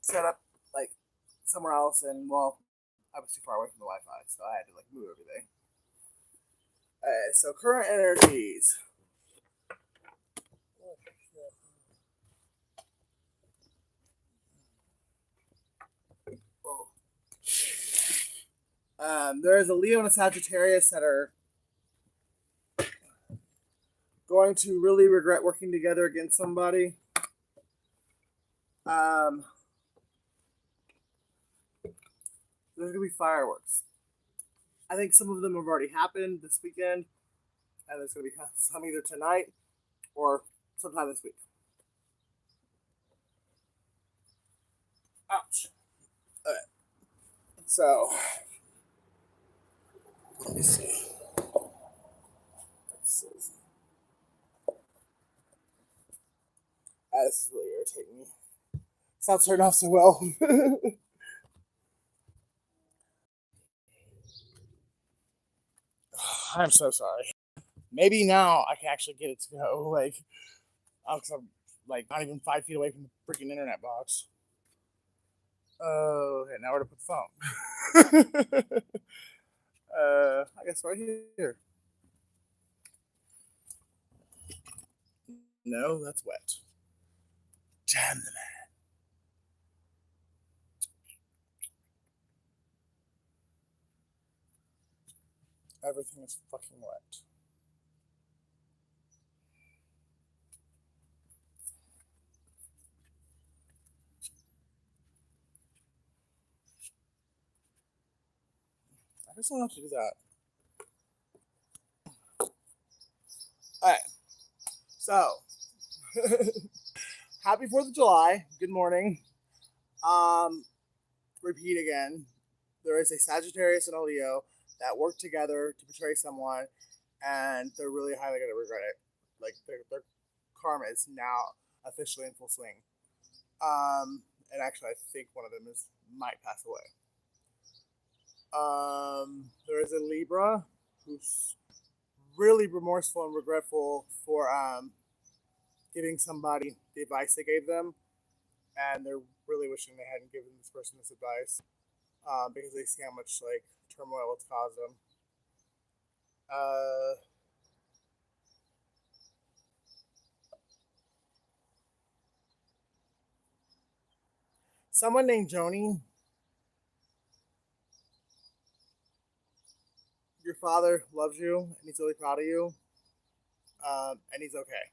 set up like somewhere else, and well, I was too far away from the Wi-Fi, so I had to like move everything. So current energies. There is a Leo and a Sagittarius that are going to really regret working together against somebody. There's going to be fireworks. I think some of them have already happened this weekend, and there's going to be some either tonight or sometime this week. Ouch. Okay. So, let me see. This is really irritating me. It's not turned off so well. I'm so sorry. Maybe now I can actually get it to go. Like, because I'm like not even 5 feet away from the freaking internet box. Oh, okay. Now where to put the phone? I guess right here. No, that's wet. Damn the man. Everything is fucking wet. I just don't have to do that. Alright. So, happy 4th of July. Good morning. Repeat again. There is a Sagittarius and a Leo that work together to betray someone, and they're really highly going to regret it. Like, their karma is now officially in full swing. And actually, I think one of them might pass away. There is a Libra who's really remorseful and regretful for giving somebody the advice they gave them, and they're really wishing they hadn't given this person this advice because they see how much like turmoil it's caused them. Someone named Joni. Your father loves you and he's really proud of you, and he's okay.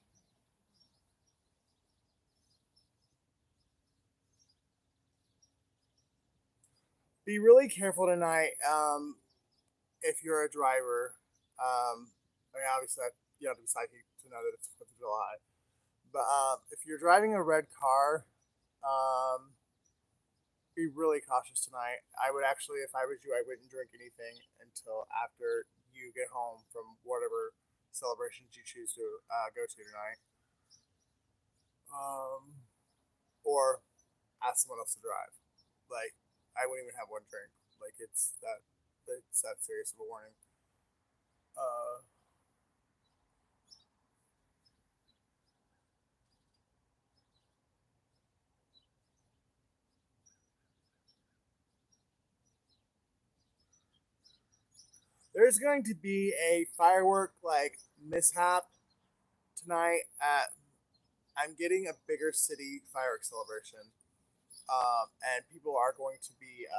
Be really careful tonight if you're a driver. I mean, obviously, you have to be psychic to know that it's 4th of July. But if you're driving a red car, be really cautious tonight. I would actually, if I was you, I wouldn't drink anything until after you get home from whatever celebrations you choose to go to tonight. Or ask someone else to drive. Like, I wouldn't even have one drink. Like, it's that serious of a warning. There's going to be a firework like mishap tonight at. I'm getting a bigger city fireworks celebration, and people are going to be.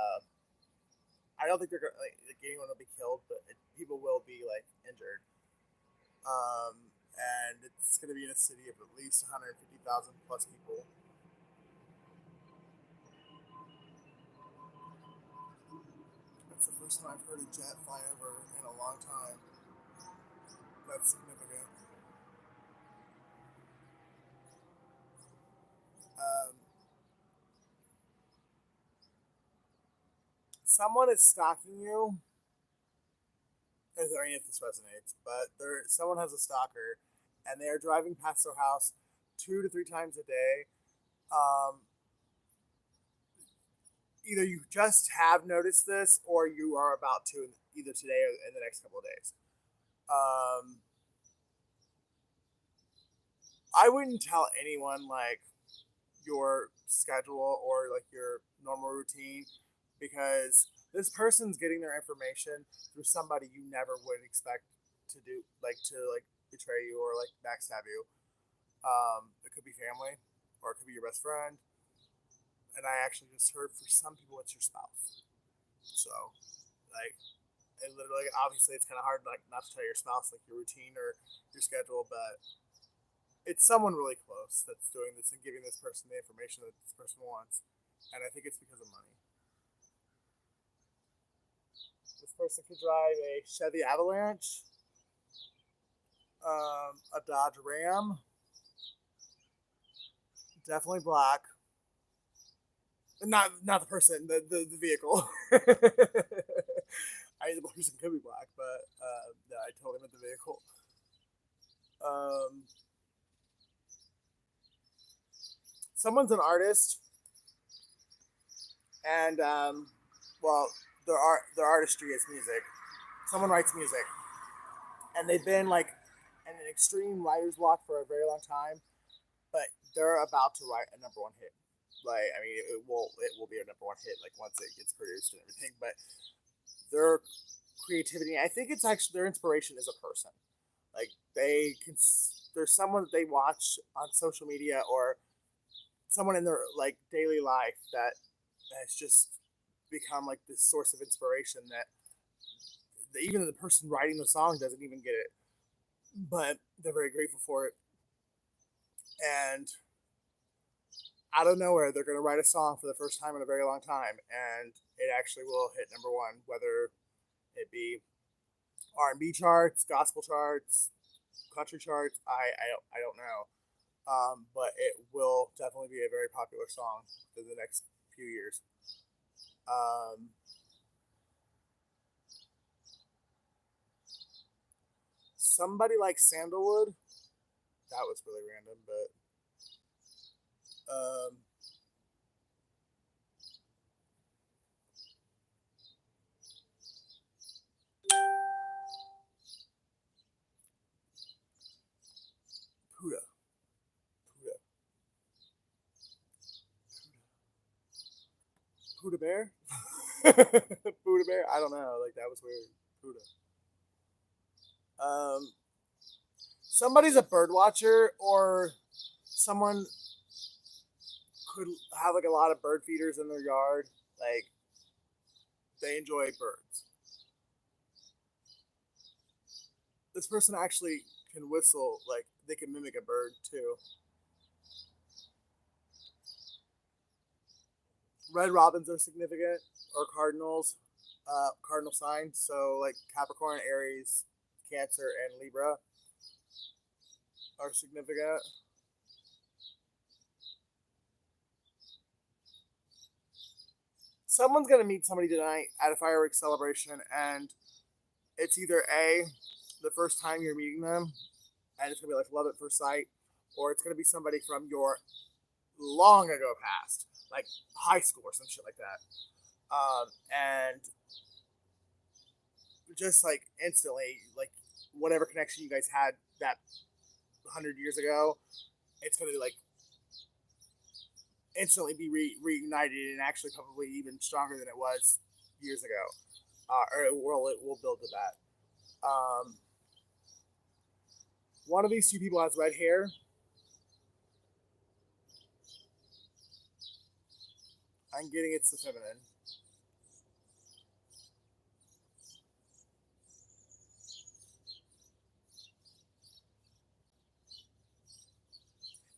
I don't think they're going like anyone will be killed, but people will be like injured. And it's going to be in a city of at least 150,000 plus people. That's the first time I've heard a jet fly over in a long time. That's significant. Um, Someone is stalking you. I don't know if this resonates, but someone has a stalker, and they are driving past their house 2 to 3 times a day. Um, Either you just have noticed this, or you are about to, either today or in the next couple of days. I wouldn't tell anyone like your schedule or like your normal routine, because this person's getting their information through somebody you never would expect to do, like to like betray you or like backstab you. It could be family, or it could be your best friend. And I actually just heard for some people it's your spouse. So, like, it literally, obviously, it's kind of hard like not to tell your spouse like your routine or your schedule, but it's someone really close that's doing this and giving this person the information that this person wants, and I think it's because of money. This person could drive a Chevy Avalanche, a Dodge Ram, definitely black. Not the person, the vehicle. I mean, the person could be black, but no, I told him at the vehicle. Um, Someone's an artist, and well, their artistry is music. Someone writes music, and they've been like in an extreme writer's block for a very long time, but they're about to write a number one hit. Like, I mean, it will be a number one hit like once it gets produced and everything. But their creativity, I think it's actually their inspiration is a person. Like there's someone that they watch on social media or someone in their like daily life that has just become like this source of inspiration that even the person writing the song doesn't even get it, but they're very grateful for it. And out of nowhere, they're going to write a song for the first time in a very long time, and it actually will hit number one, whether it be R&B charts, gospel charts, country charts. I don't know, but it will definitely be a very popular song for the next few years. Somebody like Sandalwood. That was really random, but Puda, Puda, Puda Bear, Puda Bear. I don't know. Like that was weird. Puda. Um, Somebody's a bird watcher, or someone could have like a lot of bird feeders in their yard. Like they enjoy birds. This person actually can whistle, like they can mimic a bird too. Red robins are significant, or cardinals, cardinal signs. So like Capricorn, Aries, Cancer, and Libra are significant. Someone's gonna meet somebody tonight at a fireworks celebration, and it's either A, the first time you're meeting them, and it's gonna be like love at first sight, or it's gonna be somebody from your long ago past, like high school or some shit like that. And just like instantly, like whatever connection you guys had that 100 years ago, it's gonna like instantly be reunited and actually probably even stronger than it was years ago. Or it will build to that. One of these two people has red hair. I'm getting it's the feminine.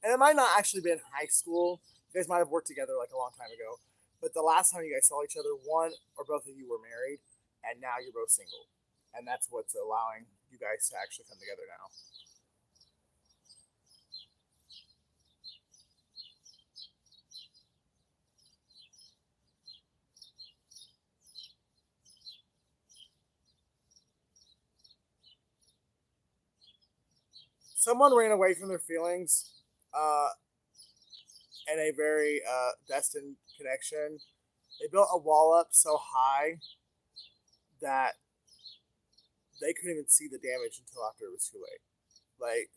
And it might not actually be in high school. You guys might have worked together like a long time ago. But the last time you guys saw each other, one or both of you were married, and now you're both single. And that's what's allowing you guys to actually come together now. Someone ran away from their feelings uh, in a very destined connection. They built a wall up so high that they couldn't even see the damage until after it was too late. Like,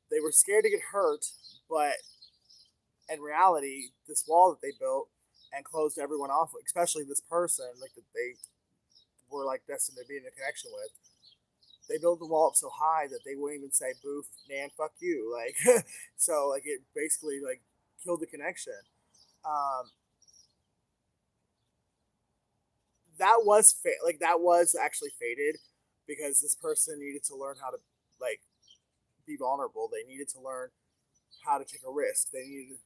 they were scared to get hurt, but in reality, this wall that they built and closed everyone off, especially this person, like that they were like destined to be in a connection with. They built the wall up so high that they wouldn't even say "boof, Nan, fuck you." Like, so like it basically like killed the connection. Um, that was actually fated because this person needed to learn how to like be vulnerable. They needed to learn how to take a risk. They needed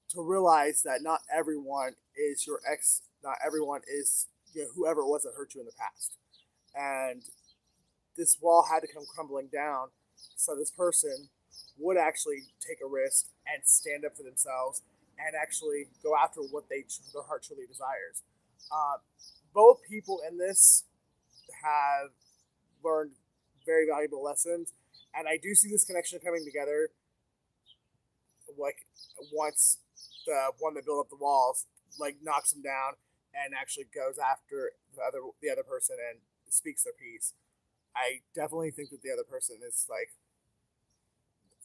to realize that not everyone is your ex. Not everyone is whoever it was that hurt you in the past. And this wall had to come crumbling down so this person would actually take a risk and stand up for themselves and actually go after what their heart truly desires. Both people in this have learned very valuable lessons, and I do see this connection coming together. Like once the one that built up the walls like knocks them down and actually goes after the other person and speaks their piece. I definitely think that the other person is like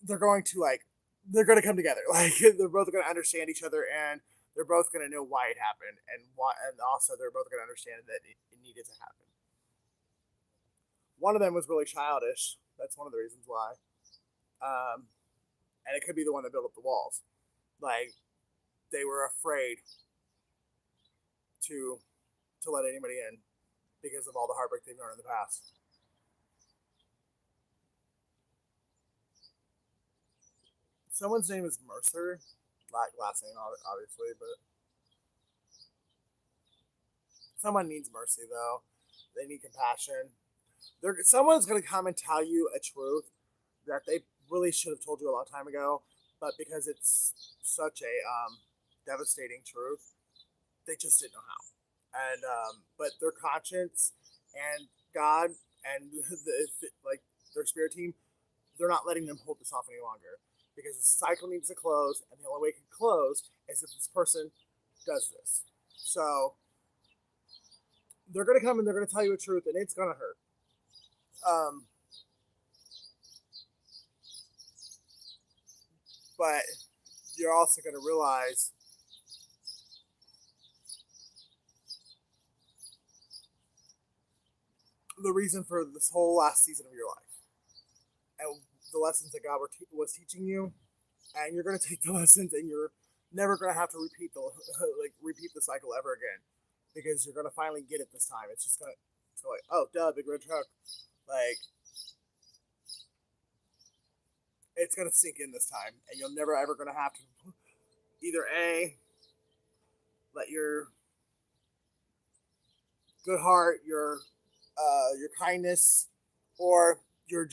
they're going to come together. Like they're both going to understand each other, and they're both going to know why it happened, and also they're both going to understand that it needed to happen. One of them was really childish. That's one of the reasons why. And it could be the one that built up the walls. Like they were afraid to let anybody in because of all the heartbreak they've known in the past. Someone's name is Mercer. Last name, obviously, but someone needs mercy, though. They need compassion. Someone's going to come and tell you a truth that they really should have told you a long time ago, but because it's such a devastating truth, they just didn't know how. And but their conscience and God and like their spirit team, they're not letting them hold this off any longer because the cycle needs to close, and the only way it can close is if this person does this. So they're gonna come and they're gonna tell you a truth, and it's gonna hurt. But you're also gonna realize the reason for this whole last season of your life and the lessons that God was teaching you, and you're going to take the lessons, and you're never going to have to repeat the cycle ever again because you're going to finally get it this time. It's just going to like, oh, duh, big red truck. Like, it's going to sink in this time, and you're never ever going to have to either A, let your good heart, your kindness, or your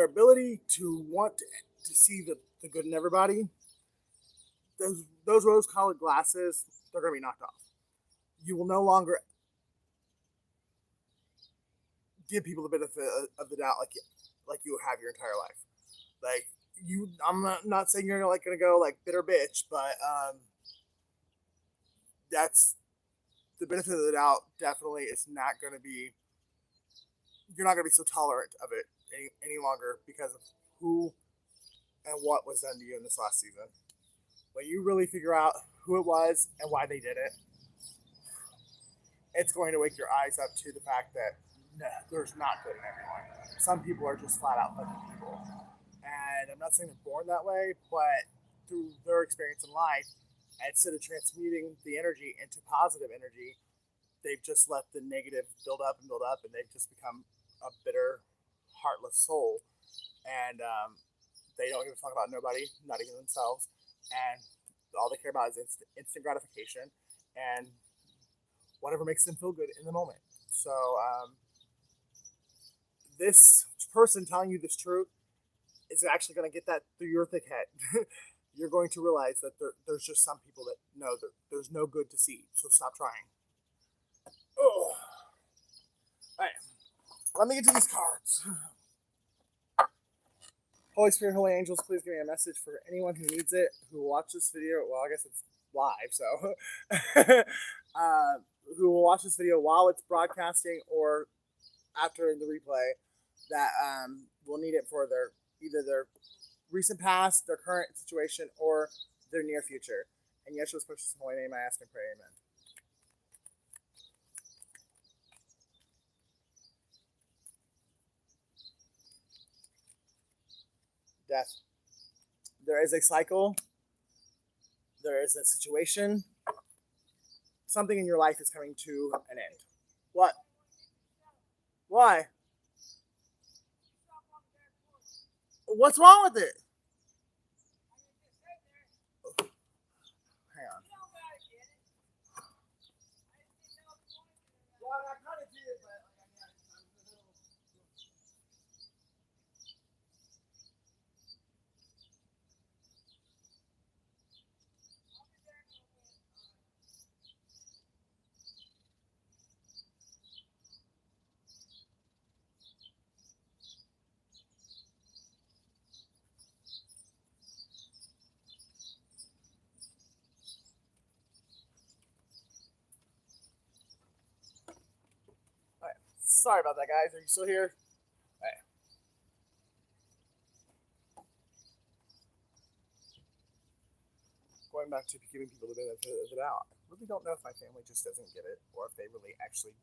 ability to want to see the good in everybody. Those rose-colored glasses, they're going to be knocked off. You will no longer give people the benefit of the doubt like you have your entire life. Like I'm not saying you're like going to go like bitter bitch, but that's the benefit of the doubt. Definitely, it's not going to be. You're not going to be so tolerant of it any longer because of who and what was done to you in this last season. When you really figure out who it was and why they did it, it's going to wake your eyes up to the fact that there's not good in everyone. Some people are just flat out fucking people. And I'm not saying they're born that way, but through their experience in life, instead of transmuting the energy into positive energy, they've just let the negative build up, and they've just become a bitter, heartless soul. And they don't even talk about nobody, not even themselves. And all they care about is instant gratification and whatever makes them feel good in the moment. So this person telling you this truth is actually going to get that through your thick head. You're going to realize that there's just some people that know that there's no good to see. So stop trying. Oh. All right. Let me get to these cards. Holy Spirit, Holy Angels, please give me a message for anyone who needs it, who will watch this video. Well, I guess it's live, so. Who will watch this video while it's broadcasting or after the replay that will need it for either their recent past, their current situation, or their near future. In Yeshua's precious holy name, I ask and pray, amen. Death. There is a cycle. There is a situation. Something in your life is coming to an end. What? Why? What's wrong with it? Hang on. Well, I kind of did, but sorry about that, guys. Are you still here? All right. Going back to giving people the benefit of the doubt. I really don't know if my family just doesn't get it, or if they really actually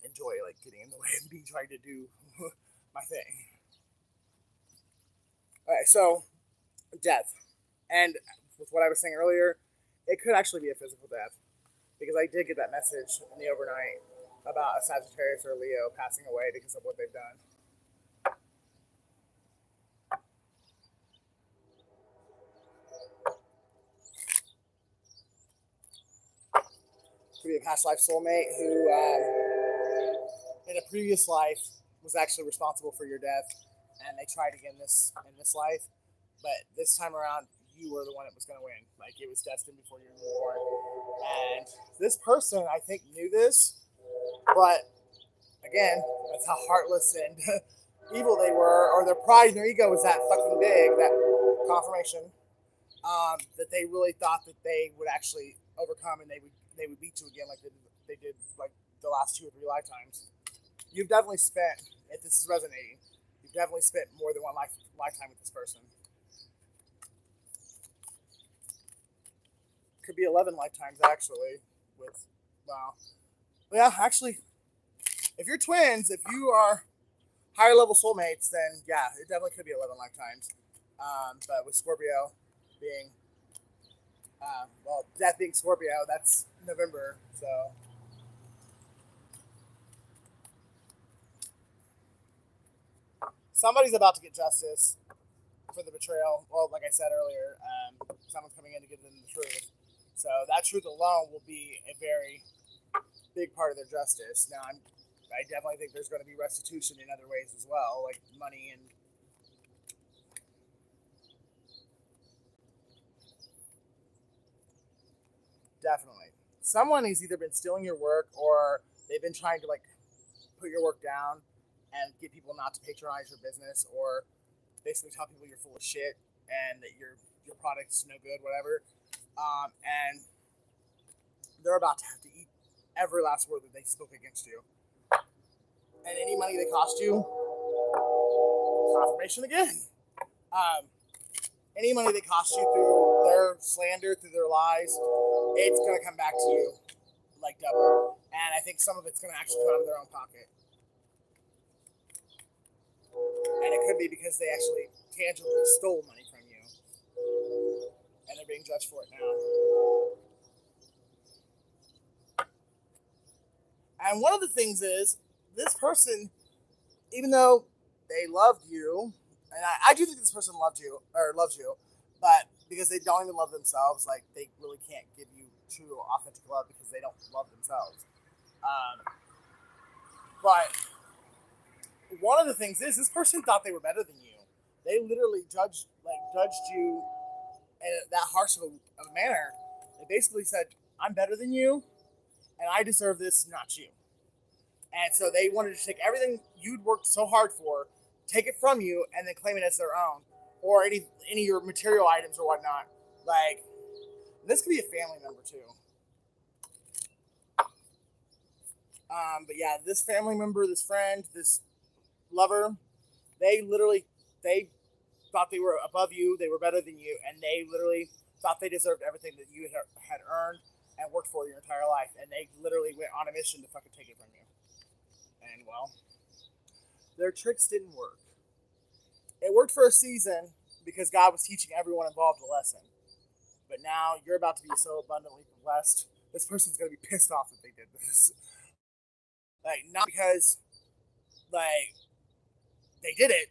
enjoy like getting in the way of me trying to do my thing. All right, so death, and with what I was saying earlier, it could actually be a physical death, because I did get that message in the overnight about a Sagittarius or Leo passing away because of what they've done. Could be a past life soulmate who, in a previous life, was actually responsible for your death, and they tried again in this life, but this time around, you were the one that was going to win. Like, it was destined before you were born. And this person, I think, knew this, but again, that's how heartless and evil they were, or their pride and their ego was that fucking big, that confirmation, that they really thought that they would actually overcome, and they would beat you again like they did like the last 2 or 3 lifetimes. You've definitely spent, if this is resonating, you've definitely spent more than one lifetime with this person. Could be 11 lifetimes actually. With wow, yeah, actually. If you're twins, if you are higher level soulmates, then yeah, it definitely could be 11 lifetimes. But with Scorpio being, death being Scorpio, that's November, so. Somebody's about to get justice for the betrayal. Well, like I said earlier, someone's coming in to give them the truth. So that truth alone will be a very big part of their justice. Now, I definitely think there's going to be restitution in other ways as well, like money and definitely. Someone has either been stealing your work, or they've been trying to like put your work down and get people not to patronize your business, or basically tell people you're full of shit and that your product's no good, whatever. And they're about to have to eat every last word that they spoke against you. And any money they cost you, confirmation again. Any money they cost you through their slander, through their lies, it's going to come back to you like double. And I think some of it's going to actually come out of their own pocket. And it could be because they actually tangibly stole money from you. And they're being judged for it now. And one of the things is, this person, even though they loved you, and I do think this person loves you, but because they don't even love themselves, like, they really can't give you true, authentic love because they don't love themselves. But one of the things is, this person thought they were better than you. They literally judged you in that harsh of a manner. They basically said, I'm better than you, and I deserve this, not you. And so they wanted to take everything you'd worked so hard for, take it from you, and then claim it as their own, or any of your material items or whatnot. Like, this could be a family member too. But yeah, this family member, this friend, this lover, they literally they thought they were above you, they were better than you, and they literally thought they deserved everything that you had earned and worked for your entire life, and they literally went on a mission to fucking take it from you. And well, their tricks didn't work. It worked for a season because God was teaching everyone involved a lesson. But now you're about to be so abundantly blessed. This person's gonna be pissed off that they did this. Like, not because like they did it,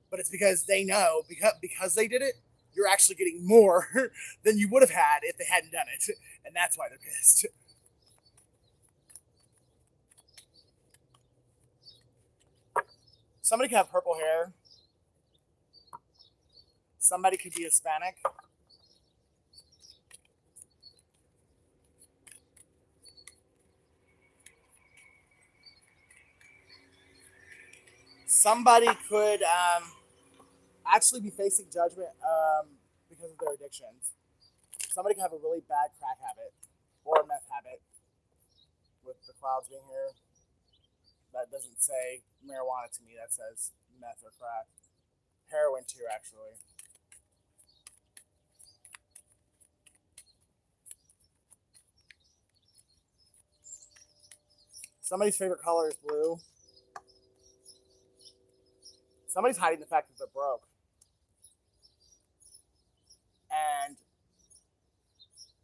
but it's because they know because they did it, you're actually getting more than you would have had if they hadn't done it. And that's why they're pissed. Somebody could have purple hair. Somebody could be Hispanic. Somebody could actually be facing judgment because of their addictions. Somebody could have a really bad crack habit or a meth habit. With the clouds being here, that doesn't say marijuana to me. That says meth or crack. Heroin too, actually. Somebody's favorite color is blue. Somebody's hiding the fact that they're broke. And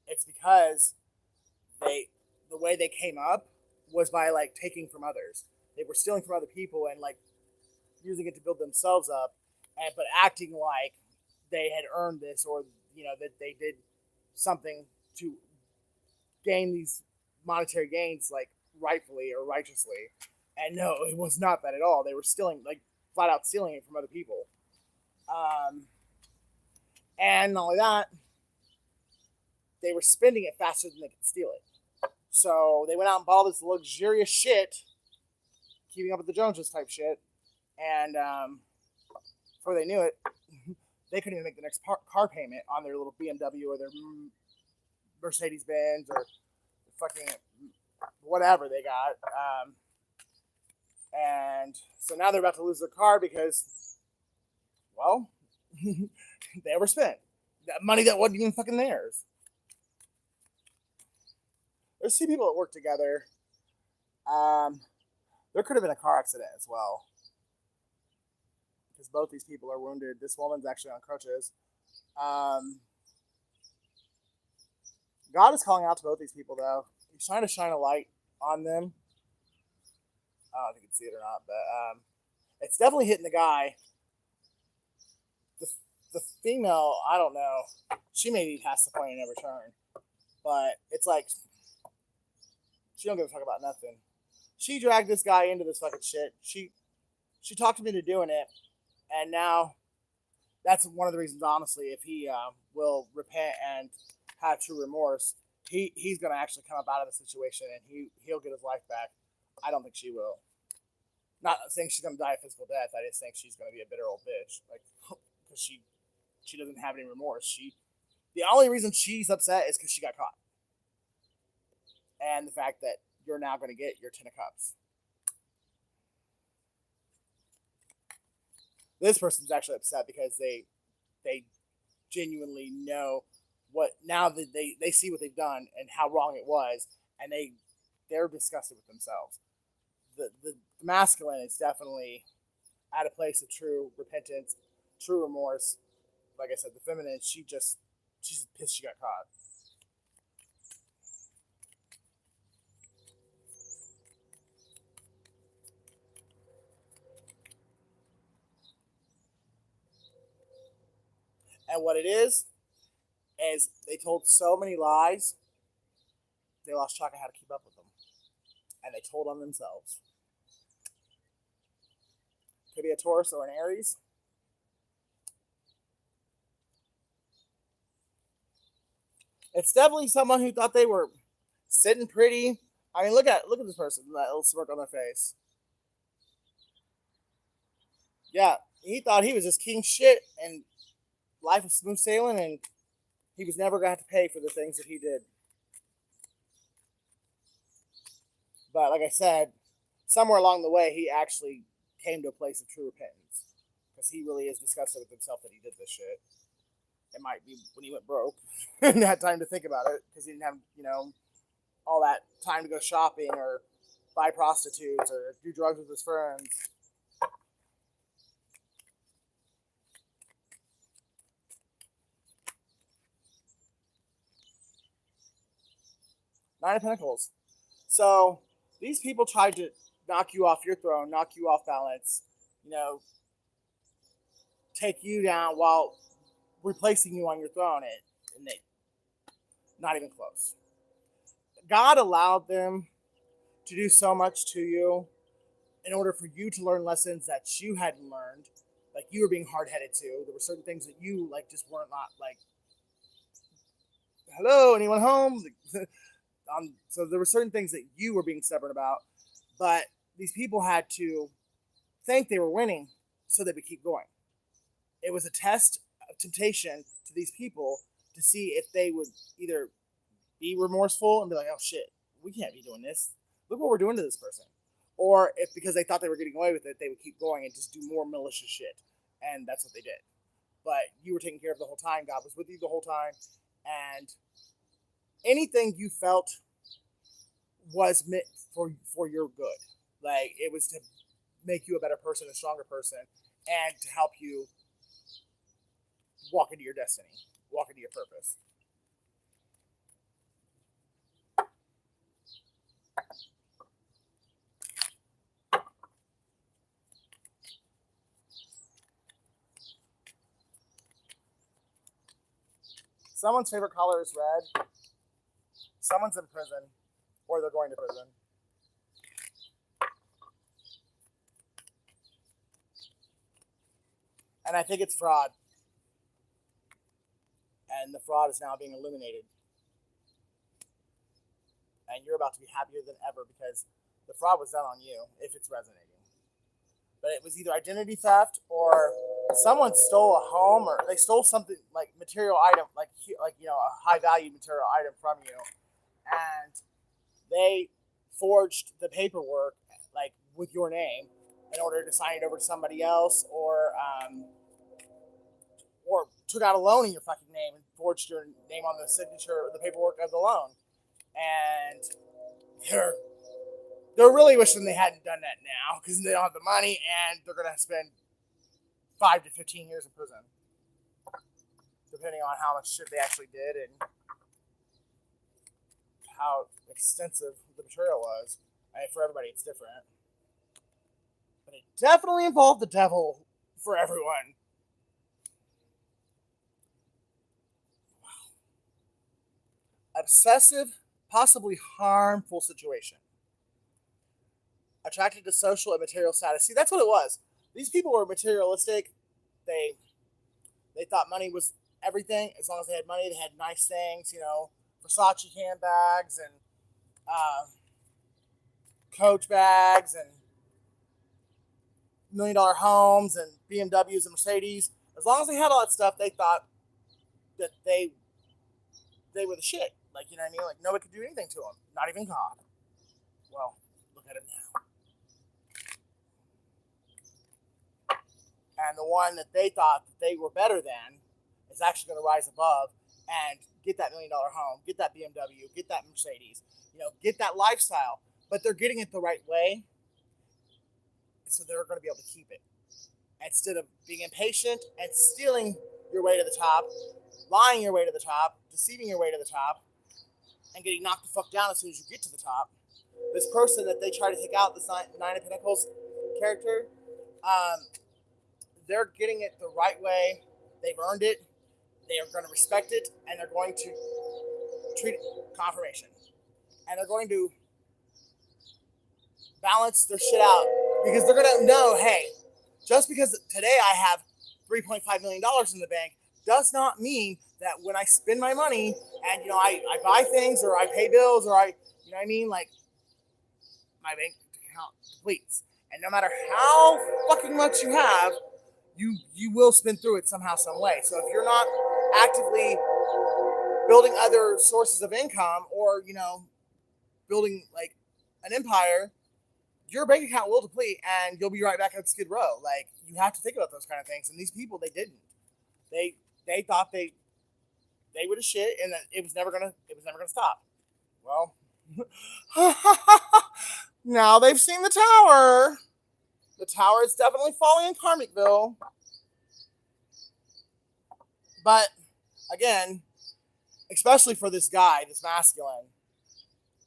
it's because the way they came up was by like taking from others. They were stealing from other people and like using it to build themselves up, and but acting like they had earned this, or that they did something to gain these monetary gains, like rightfully or righteously. And no, it was not that at all. They were stealing, like flat out stealing it from other people. And not only that, they were spending it faster than they could steal it. So they went out and bought all this luxurious shit, keeping up with the Joneses type shit, and before they knew it, they couldn't even make the next car payment on their little BMW or their Mercedes Benz or fucking whatever they got. And so now they're about to lose their car because, well, they overspent that money that wasn't even fucking theirs. There's two people that work together. There could have been a car accident as well, because both these people are wounded. This woman's actually on crutches. God is calling out to both these people, though. He's trying to shine a light on them. I don't know if you can see it or not, but it's definitely hitting the guy. The female, I don't know. She may be past the point of no return, but it's like she don't give a fuck about nothing. She dragged this guy into this fucking shit. She talked me into doing it, and now that's one of the reasons, honestly, if he will repent and have true remorse, he's gonna actually come up out of the situation and he'll get his life back. I don't think she will. Not saying she's gonna die a physical death. I just think she's gonna be a bitter old bitch, like because she doesn't have any remorse. The only reason she's upset is because she got caught, and the fact that you're now going to get your 10 of cups. This person's actually upset because they genuinely know what, now that they see what they've done and how wrong it was, and they're disgusted with themselves. The masculine is definitely at a place of true repentance, true remorse. Like I said, the feminine, she's pissed she got caught. And what it is they told so many lies, they lost track of how to keep up with them. And they told on themselves. Could be a Taurus or an Aries. It's definitely someone who thought they were sitting pretty. I mean, look at this person, that little smirk on their face. Yeah, he thought he was just king shit and life was smooth sailing, and he was never going to have to pay for the things that he did. But like I said, somewhere along the way, he actually came to a place of true repentance because he really is disgusted with himself that he did this shit. It might be when he went broke and had time to think about it because he didn't have, all that time to go shopping or buy prostitutes or do drugs with his friends. Nine of Pentacles. So these people tried to knock you off your throne, knock you off balance, take you down while replacing you on your throne, and they not even close. God allowed them to do so much to you in order for you to learn lessons that you hadn't learned. Like, you were being hard-headed too. There were certain things that you just weren't not like, hello, anyone home? So there were certain things that you were being stubborn about, but these people had to think they were winning so they would keep going. It was a test of temptation to these people to see if they would either be remorseful and be like, oh shit, we can't be doing this. Look what we're doing to this person. Or if because they thought they were getting away with it, they would keep going and just do more malicious shit. And that's what they did. But you were taken care of the whole time. God was with you the whole time. And anything you felt was meant for your good. Like, it was to make you a better person, a stronger person, and to help you walk into your destiny, walk into your purpose. Someone's favorite color is red. Someone's in prison, or they're going to prison. And I think it's fraud. And the fraud is now being illuminated. And you're about to be happier than ever because the fraud was done on you, if it's resonating. But it was either identity theft or someone stole a home, or they stole something like material item, like a high value material item from you, and they forged the paperwork like with your name in order to sign it over to somebody else, or took out a loan in your fucking name and forged your name on the signature, the paperwork of the loan, and they're really wishing they hadn't done that now because they don't have the money and they're going to spend 5 to 15 years in prison, depending on how much shit they actually did and how extensive the material was. I mean, for everybody, it's different. But it definitely involved the devil for everyone. Wow. Obsessive, possibly harmful situation. Attracted to social and material status. See, that's what it was. These people were materialistic. They thought money was everything. As long as they had money, they had nice things, Versace handbags and Coach bags and $1 million homes and BMWs and Mercedes. As long as they had all that stuff, they thought that they were the shit. Like, you know what I mean? Like, nobody could do anything to them. Not even God. Well, look at it now. And the one that they thought that they were better than is actually going to rise above and get that $1 million home, get that BMW, get that Mercedes, get that lifestyle. But they're getting it the right way, so they're going to be able to keep it. Instead of being impatient and stealing your way to the top, lying your way to the top, deceiving your way to the top, and getting knocked the fuck down as soon as you get to the top, this person that they try to take out, this Nine of Pentacles character, they're getting it the right way. They've earned it. They are going to respect it, and they're going to treat it confirmation. And they're going to balance their shit out because they're going to know, hey, just because today I have $3.5 million in the bank does not mean that when I spend my money and, I buy things or I pay bills or I, like, my bank account depletes. And no matter how fucking much you have, you will spend through it somehow, some way. So if you're not actively building other sources of income or, building like an empire, your bank account will deplete and you'll be right back at Skid Row. Like, you have to think about those kind of things. And these people, they didn't. They thought they would have shit and that it was never gonna stop. Well, now they've seen the tower. The tower is definitely falling in Karmicville. But again, especially for this guy, this masculine,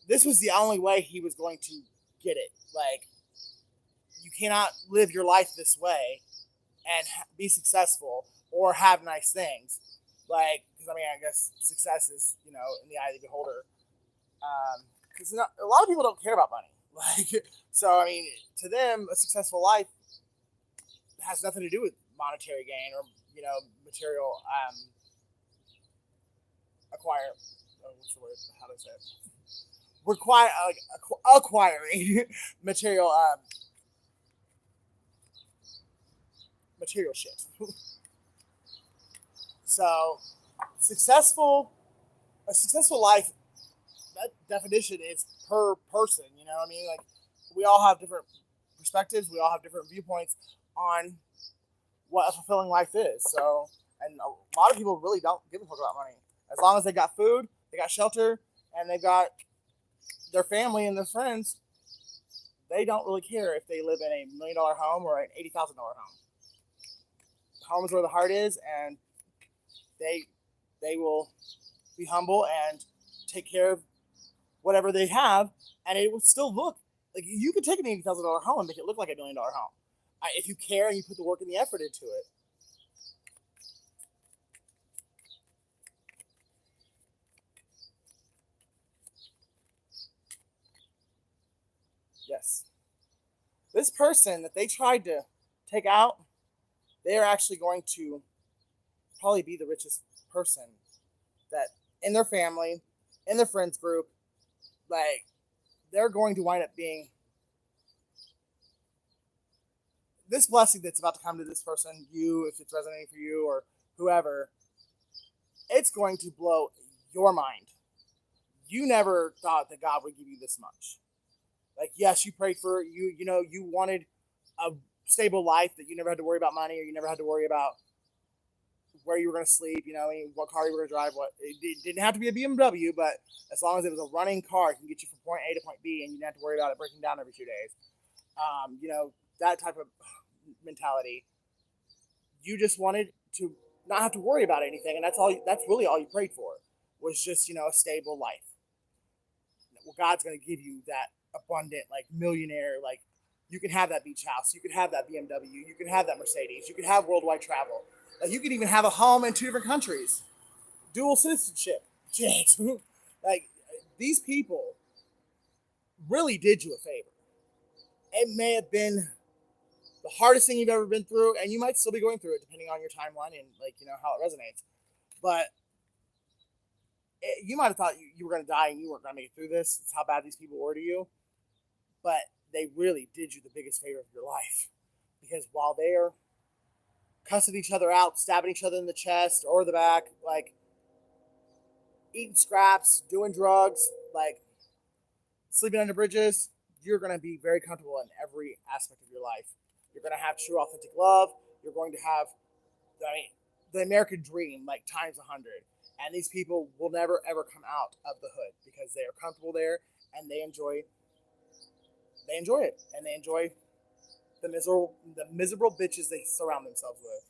this was the only way he was going to get it. Like, you cannot live your life this way and be successful or have nice things. Like, because I mean, I guess success is, in the eye of the beholder. Because a lot of people don't care about money. Like, so I mean, to them, a successful life has nothing to do with monetary gain or material acquire. What's the word? How do I say it? Acquiring material shit. So a successful life, that definition is per person. I mean, like, we all have different perspectives, we all have different viewpoints on what a fulfilling life is. So, and a lot of people really don't give a fuck about money. As long as they got food, they got shelter, and they got their family and their friends, they don't really care if they live in $1 million home or an $80,000 home. Home is where the heart is, and they will be humble and take care of whatever they have, and it will still look like you could take an $80,000 home and make it look like $1 million home if you care and you put the work and the effort into it. Yes. This person that they tried to take out, they are actually going to probably be the richest person that in their family, in their friends group, like, they're going to wind up being this blessing that's about to come to this person, you, if it's resonating for you or whoever, it's going to blow your mind. You never thought that God would give you this much. Like, yes, you prayed for, you wanted a stable life that you never had to worry about money, or you never had to worry about where you were going to sleep, what car you were going to drive. It didn't have to be a BMW, but as long as it was a running car, it can get you from point A to point B, and you didn't have to worry about it breaking down every 2 days. That type of mentality. You just wanted to not have to worry about anything, and that's really all you prayed for, was just, a stable life. Well, God's going to give you that abundant, like, millionaire, like, you can have that beach house, you can have that BMW, you can have that Mercedes, you can have worldwide travel. Like, you could even have a home in 2 different countries. Dual citizenship. Shit. Like, these people really did you a favor. It may have been the hardest thing you've ever been through, and you might still be going through it depending on your timeline and, like, how it resonates. But you might have thought you were going to die and you weren't going to make it through this. It's how bad these people were to you. But they really did you the biggest favor of your life. Because while they're cussing each other out, stabbing each other in the chest or the back, like, eating scraps, doing drugs, like, sleeping under bridges, you're going to be very comfortable in every aspect of your life. You're going to have true, authentic love. You're going to have, the American dream, like, times 100. And these people will never, ever come out of the hood because they are comfortable there and they enjoy it. And they enjoy the miserable bitches they surround themselves with.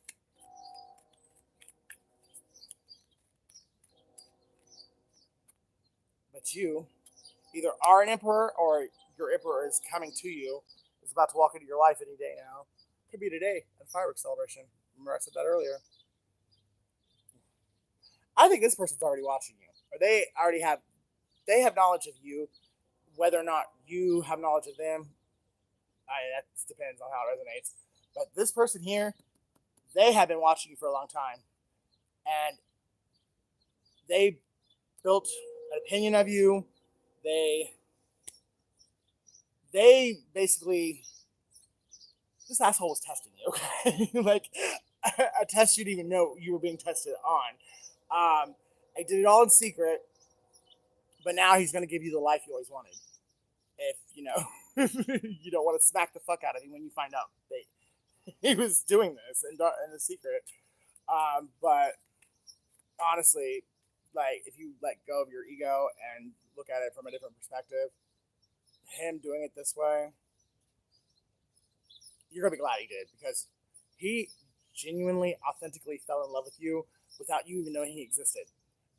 But you either are an emperor or your emperor is coming to you. Is about to walk into your life any day now. Could be today at a fireworks celebration. Remember I said that earlier. I think this person's already watching you. Or they have knowledge of you. Whether or not you have knowledge of them, that depends on how it resonates. But this person here, they have been watching you for a long time. And they built an opinion of you. They basically, this asshole was testing you, okay? Like, a test you didn't even know you were being tested on. I did it all in secret, but now he's going to give you the life you always wanted. if you know you don't want to smack the fuck out of him when you find out that he was doing this in the secret. But honestly, like if you let go of your ego and look at it from a different perspective, him doing it this way, you're gonna be glad he did, because he genuinely, authentically fell in love with you without you even knowing he existed.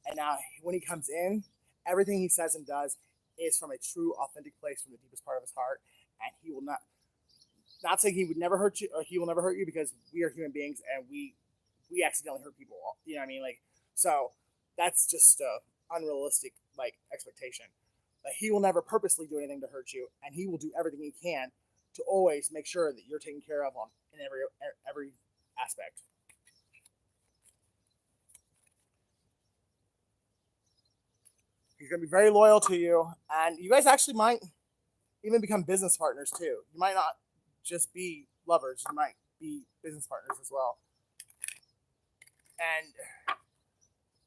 And now when he comes in, everything he says and does is from a true, authentic place, from the deepest part of his heart, and he will not saying he would never hurt you, or he will never hurt you, because we are human beings and we accidentally hurt people. You know what I mean? Like, so that's just a unrealistic like expectation. Like, he will never purposely do anything to hurt you, and he will do everything he can to always make sure that you're taken care of in every aspect. He's going to be very loyal to you, and you guys actually might even become business partners too. You might not just be lovers, you might be business partners as well. And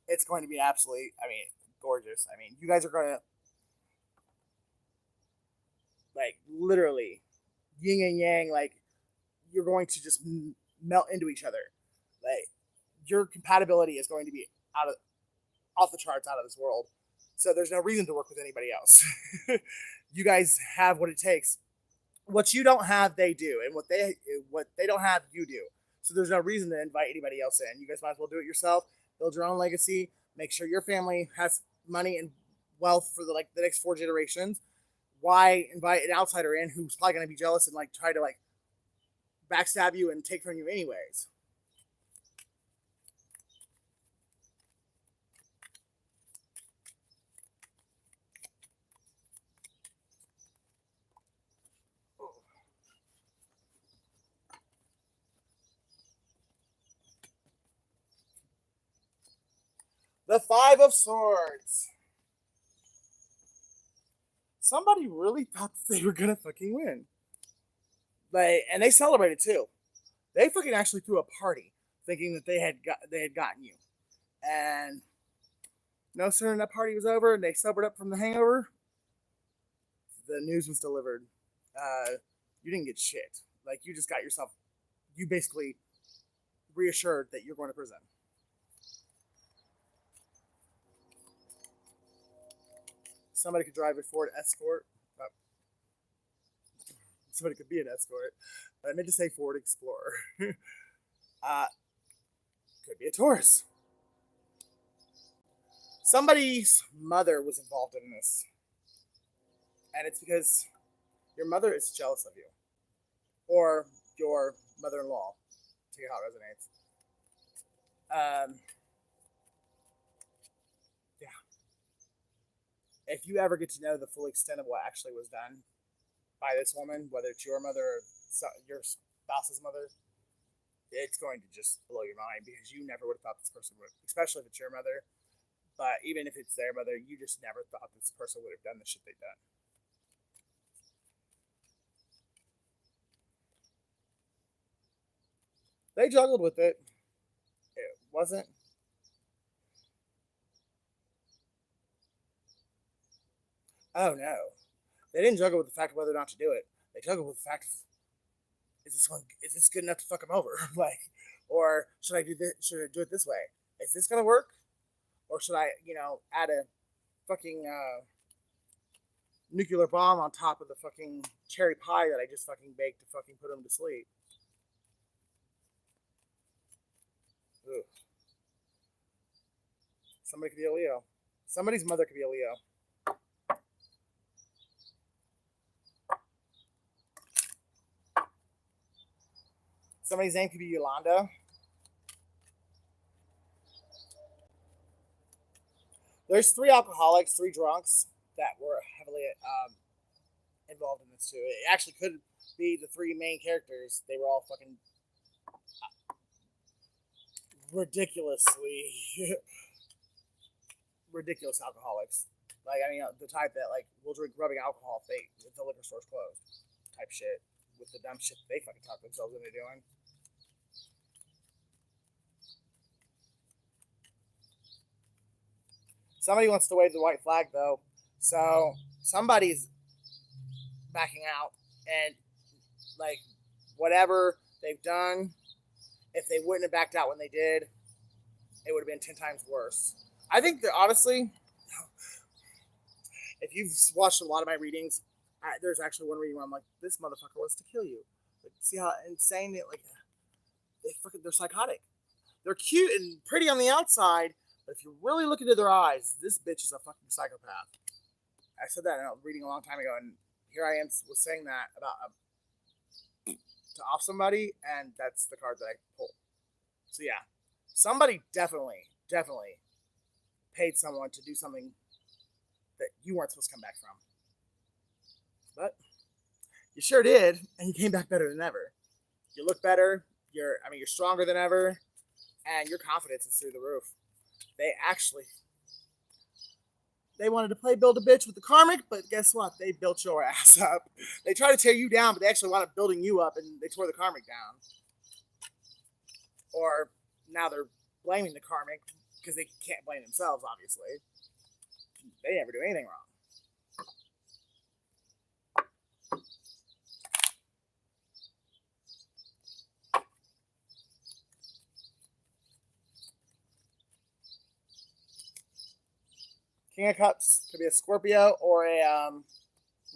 it's going to be absolutely, gorgeous. You guys are going to, like, literally yin and yang, like, you're going to just melt into each other. Like, your compatibility is going to be off the charts, out of this world. So there's no reason to work with anybody else. You guys have what it takes. What you don't have, they do, and what they don't have, you do. So there's no reason to invite anybody else in. You guys might as well do it yourself. Build your own legacy. Make sure your family has money and wealth for the next 4 generations. Why invite an outsider in who's probably going to be jealous and try to backstab you and take from you anyways? The 5 of Swords. Somebody really thought they were gonna fucking win. And they celebrated too. They fucking actually threw a party, thinking that they had gotten you. And no sooner that party was over and they sobered up from the hangover, the news was delivered. You didn't get shit. You just got yourself. You basically reassured that you're going to prison. Somebody could drive a Ford Escort. Somebody could be an escort. But I meant to say Ford Explorer. Could be a Taurus. Somebody's mother was involved in this. And it's because your mother is jealous of you. Or your mother-in-law. See how it resonates. Yeah. If you ever get to know the full extent of what actually was done by this woman, whether it's your mother or your spouse's mother, it's going to just blow your mind, because you never would have thought this person would, especially if it's your mother. But even if it's their mother, you just never thought this person would have done the shit they've done. They juggled with it. It wasn't. Oh no. They didn't juggle with the fact of whether or not to do it. They juggled with the fact of, is this good enough to fuck him over? Or should I do this? Should I do it this way? Is this gonna work? Or should I, add a fucking nuclear bomb on top of the fucking cherry pie that I just fucking baked to fucking put him to sleep? Ugh. Somebody could be a Leo. Somebody's mother could be a Leo. Somebody's name could be Yolanda. There's 3 alcoholics, 3 drunks that were heavily involved in this too. It actually could be the 3 main characters. They were all fucking ridiculous alcoholics. The type that will drink rubbing alcohol if the liquor store's closed, type shit, with the dumb shit they fucking talk themselves into doing. Somebody wants to wave the white flag though, so somebody's backing out, and like whatever they've done, if they wouldn't have backed out when they did, it would have been 10 times worse. I think that honestly, if you've watched a lot of my readings, there's actually one reading where I'm like, this motherfucker wants to kill you. Like, see how insane it, like, they're psychotic. They're cute and pretty on the outside, but if you really look into their eyes, this bitch is a fucking psychopath. I said that in a reading a long time ago, and here I am was saying that about to off somebody, and that's the card that I pulled. So yeah, somebody definitely paid someone to do something that you weren't supposed to come back from. But you sure did, and you came back better than ever. You look better, you're stronger than ever, and your confidence is through the roof. They wanted to play build a bitch with the karmic, but guess what? They built your ass up. They tried to tear you down, but they actually wound up building you up, and they tore the karmic down. Or now they're blaming the karmic because they can't blame themselves, obviously. They never do anything wrong. King of Cups could be a Scorpio or a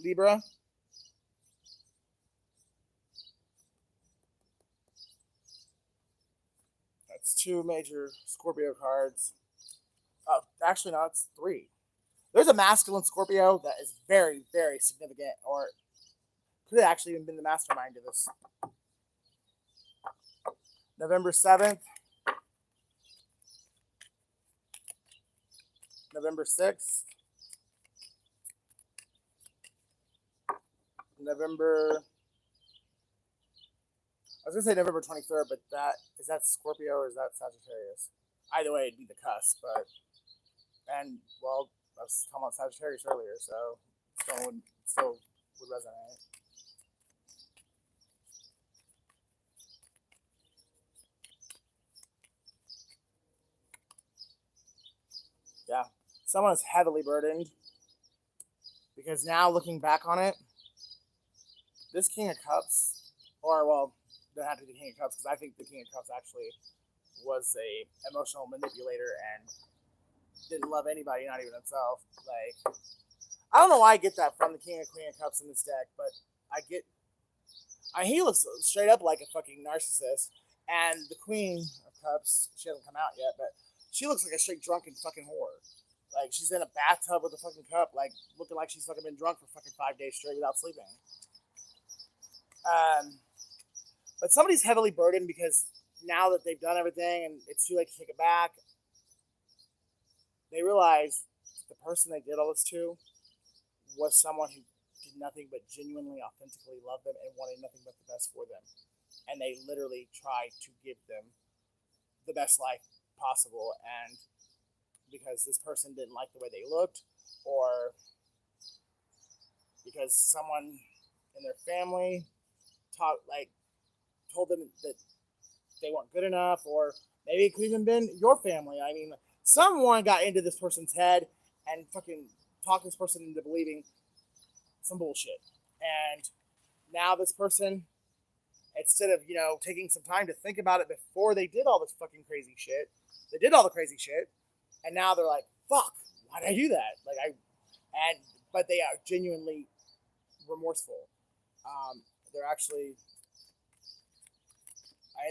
Libra. That's two major Scorpio cards. Actually, no, it's three. There's a masculine Scorpio that is very, very significant, or could have actually even been the mastermind of this. November 7th. November 6th. November... I was going to say November 23rd, but is that Scorpio or is that Sagittarius? Either way, it'd be the cusp, but... And, well, I was talking about Sagittarius earlier, so still would resonate. Yeah. Someone is heavily burdened because now looking back on it, this King of Cups, or well, it had to be the King of Cups because I think the King of Cups actually was a emotional manipulator and didn't love anybody, not even himself. Like, I don't know why I get that from the King of Queen of Cups in this deck, but he looks straight up like a fucking narcissist, and the Queen of Cups, she hasn't come out yet, but she looks like a straight drunken fucking whore. Like, she's in a bathtub with a fucking cup, like, looking like she's fucking been drunk for fucking 5 days straight without sleeping. But somebody's heavily burdened because now that they've done everything and it's too late to take it back, they realize the person they did all this to was someone who did nothing but genuinely, authentically love them and wanted nothing but the best for them. And they literally tried to give them the best life possible, and because this person didn't like the way they looked, or because someone in their family told them that they weren't good enough, or maybe it could even been your family. I mean, someone got into this person's head and fucking talked this person into believing some bullshit. And now this person, instead of, taking some time to think about it before they did all this fucking crazy shit, they did all the crazy shit, and now they're like, fuck, why did I do that? But they are genuinely remorseful.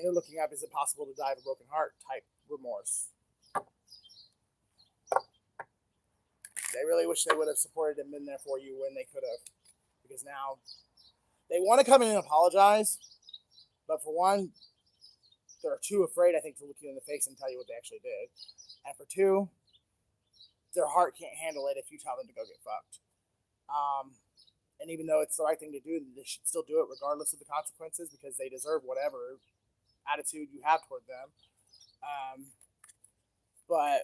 They're looking up, is it possible to die of a broken heart type remorse. They really wish they would have supported and been there for you when they could have, because now they want to come in and apologize, but for one, they're too afraid, I think, to look you in the face and tell you what they actually did. And for two, their heart can't handle it if you tell them to go get fucked. And even though it's the right thing to do, they should still do it regardless of the consequences, because they deserve whatever attitude you have toward them. But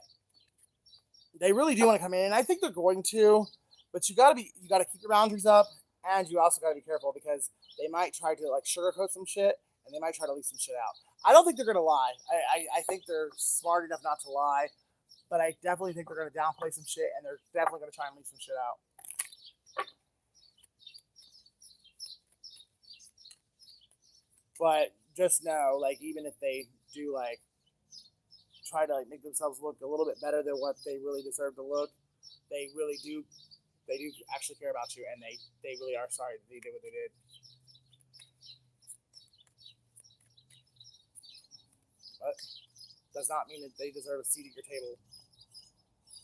they really do want to come in, and I think they're going to. But you gotta keep your boundaries up, and you also gotta be careful, because they might try to sugarcoat some shit, and they might try to leave some shit out. I don't think they're gonna lie. I think they're smart enough not to lie, but I definitely think they're gonna downplay some shit, and they're definitely gonna try and leave some shit out. But just know, like, even if they do like try to like make themselves look a little bit better than what they really deserve to look, they really do. They do actually care about you, and they really are sorry that they did what they did. But does not mean that they deserve a seat at your table,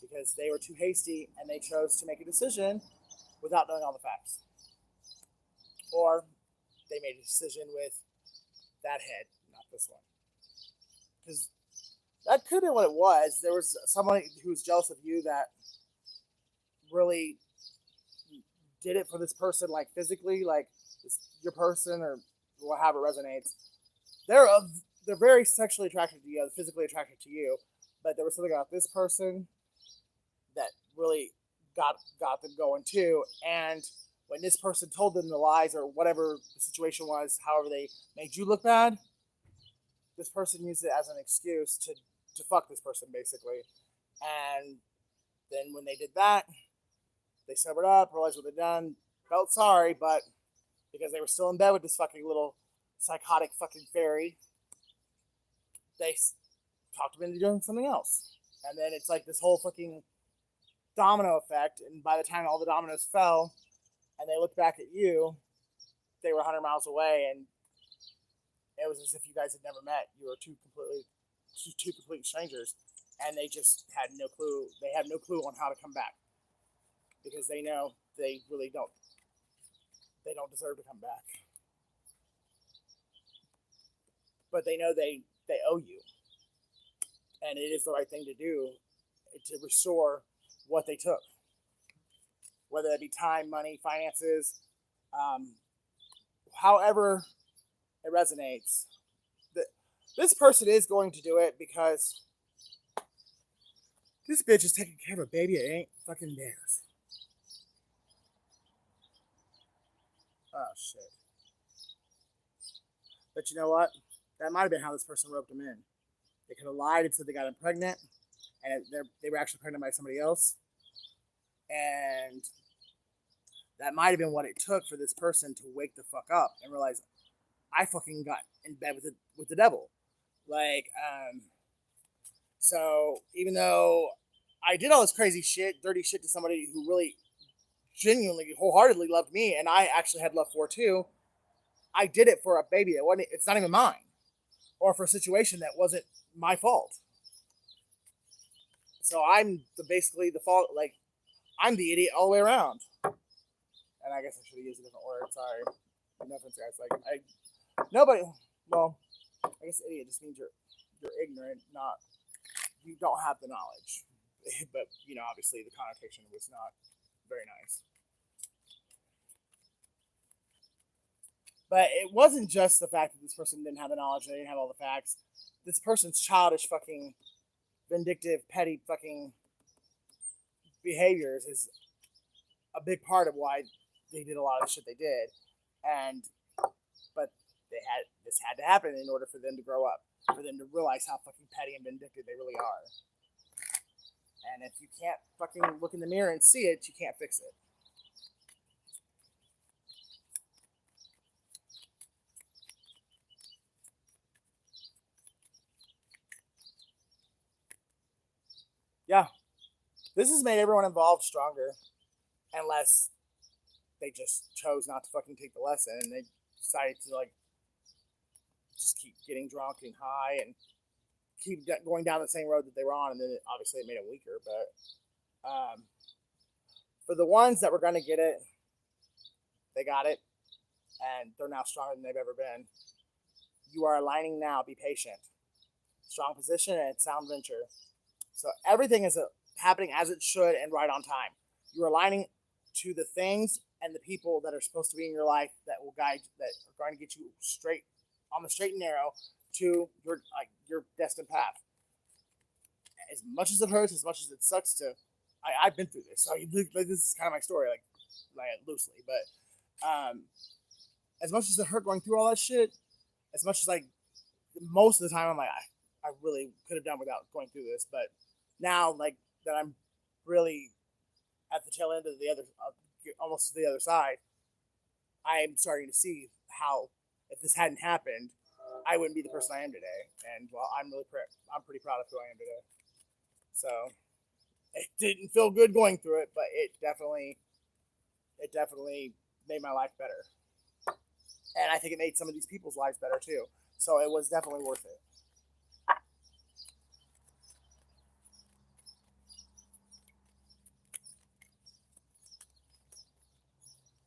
because they were too hasty and they chose to make a decision without knowing all the facts, or they made a decision with that head, not this one. Because that could have been what it was. There was someone who was jealous of you that really did it for this person, like physically, like this, your person or however it resonates. They're very sexually attracted to you, physically attracted to you, but there was something about this person that really got them going too. And when this person told them the lies or whatever the situation was, however they made you look bad, this person used it as an excuse to fuck this person basically. And then when they did that, they sobered up, realized what they'd done, felt sorry, but because they were still in bed with this fucking little psychotic fucking fairy, they talked them into doing something else. And then it's like this whole fucking domino effect. And by the time all the dominoes fell and they looked back at you, they were 100 miles away, and it was as if you guys had never met. You were two complete strangers, and they just had no clue. They had no clue on how to come back, because they know they really don't. They don't deserve to come back, but they know they owe you, and it is the right thing to do to restore what they took, whether it be time, money, finances, however it resonates. This person is going to do it because this bitch is taking care of a baby. It ain't fucking theirs. Oh shit. But you know what? That might have been how this person roped him in. They could have lied and said they got him pregnant, and they were actually pregnant by somebody else. And that might have been what it took for this person to wake the fuck up and realize, I fucking got in bed with the devil. Like, so even though I did all this crazy shit, dirty shit to somebody who really genuinely, wholeheartedly loved me, and I actually had love for too, I did it for a baby that wasn't, it's not even mine, or for a situation that wasn't my fault. So I'm basically the fault, like, I'm the idiot all the way around. And I guess I should have used a different word, sorry. No offense, guys. Like, nobody, well, I guess idiot just means you're ignorant, not, you don't have the knowledge. But, you know, obviously the connotation was not very nice. But it wasn't just the fact that this person didn't have the knowledge, they didn't have all the facts. This person's childish fucking vindictive, petty fucking behaviors is a big part of why they did a lot of the shit they did. But this had to happen in order for them to grow up, for them to realize how fucking petty and vindictive they really are. And if you can't fucking look in the mirror and see it, you can't fix it. Yeah, this has made everyone involved stronger, unless they just chose not to fucking take the lesson and they decided to like just keep getting drunk and high and keep going down the same road that they were on, and then obviously it made it weaker. But for the ones that were going to get it, they got it, and they're now stronger than they've ever been. You are aligning now. Be patient. Strong position and sound venture. So everything is happening as it should and right on time. You're aligning to the things and the people that are supposed to be in your life that will guide, that are going to get you straight on the straight and narrow to your destined path. As much as it hurts, as much as it sucks to, I've been through this. So this is kind of my story, like loosely. But as much as it hurt going through all that shit, as much as like most of the time I'm like, I really could have done without going through this. But now, like that, I'm really at the tail end of the other, almost to the other side. I'm starting to see how if this hadn't happened, I wouldn't be the person I am today. And well, I'm pretty proud of who I am today. So it didn't feel good going through it, but it definitely made my life better. And I think it made some of these people's lives better too. So it was definitely worth it.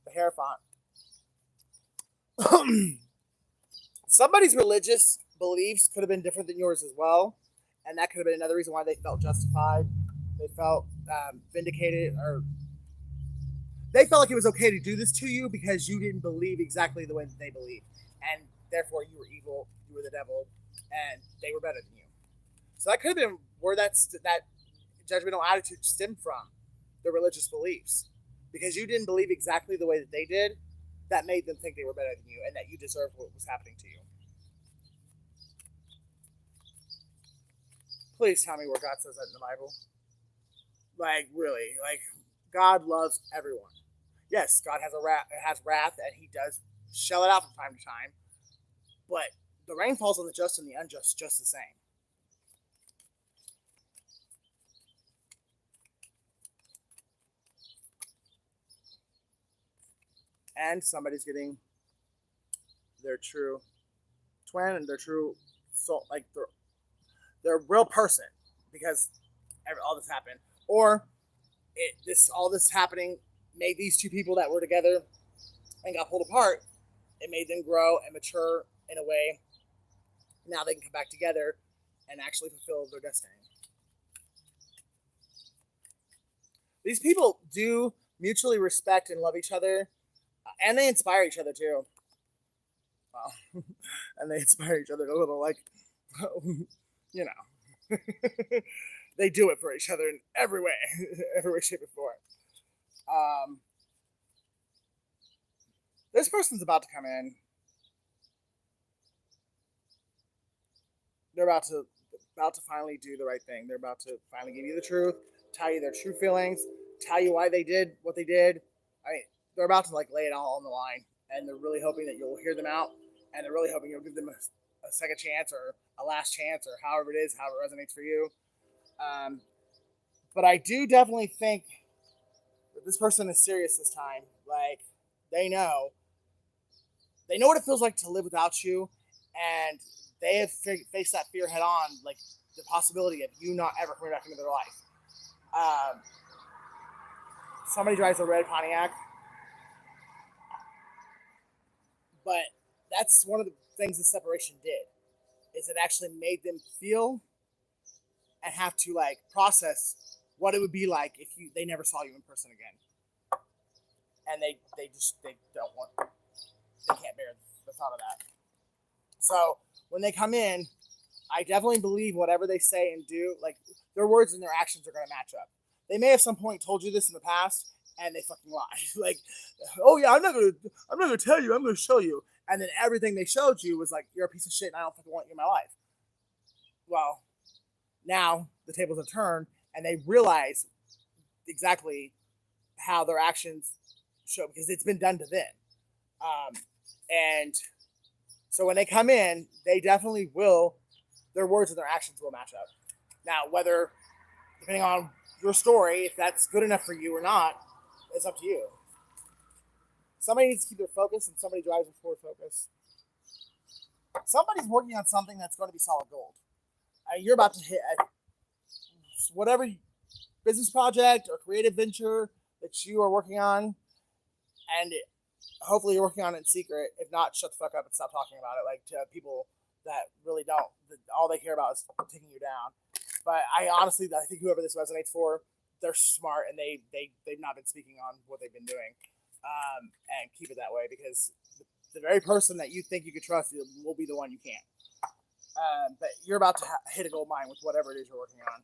The hair font. Somebody's religious beliefs could have been different than yours as well, and that could have been another reason why they felt justified. They felt vindicated, or they felt like it was okay to do this to you because you didn't believe exactly the way that they believed, and therefore you were evil, you were the devil, and they were better than you. So that could have been where that judgmental attitude stemmed from, the religious beliefs, because you didn't believe exactly the way that they did. That made them think they were better than you and that you deserved what was happening to you. Please tell me where God says that in the Bible. Like, really, like, God loves everyone. Yes, God has wrath, and he does shell it out from time to time, but the rain falls on the just and the unjust just the same. And somebody's getting their true twin and their true soul, like their real person, because all this happened, or all this happening made these two people that were together and got pulled apart. It made them grow and mature in a way. Now they can come back together and actually fulfill their destiny. These people do mutually respect and love each other. And they inspire each other too. Well, and they inspire each other a little, like, you know. They do it for each other in every way, shape, or form. This person's about to come in. They're about to finally do the right thing. They're about to finally give you the truth, tell you their true feelings, tell you why they did what they did. They're about to, like, lay it all on the line, and they're really hoping that you'll hear them out, and they're really hoping you'll give them a second chance or a last chance, or however it is, however it resonates for you. But I do definitely think that this person is serious this time. Like, they know what it feels like to live without you, and they have faced that fear head on, like the possibility of you not ever coming back into their life. Somebody drives a red Pontiac. But that's one of the things the separation did, is it actually made them feel and have to, like, process what it would be like if they never saw you in person again. And they can't bear the thought of that. So when they come in, I definitely believe whatever they say and do, like, their words and their actions are going to match up. They may have some point told you this in the past, and they fucking lie. Like, oh yeah, I'm not gonna tell you, I'm gonna show you. And then everything they showed you was like, you're a piece of shit and I don't fucking want you in my life. Well, now the tables have turned and they realize exactly how their actions show, because it's been done to them. And so when they come in, they definitely will, their words and their actions will match up. Now, whether, depending on your story, if that's good enough for you or not, it's up to you. Somebody needs to keep their focus, and somebody drives with forward focus. Somebody's working on something that's going to be solid gold. You're about to hit whatever business project or creative venture that you are working on, and hopefully you're working on it in secret. If not, shut the fuck up and stop talking about it. Like, to people that really don't, all they care about is taking you down. But I think whoever this resonates for, they're smart, and they've not been speaking on what they've been doing. And keep it that way, because the very person that you think you could trust will be the one you can't. But you're about to hit a gold mine with whatever it is you're working on.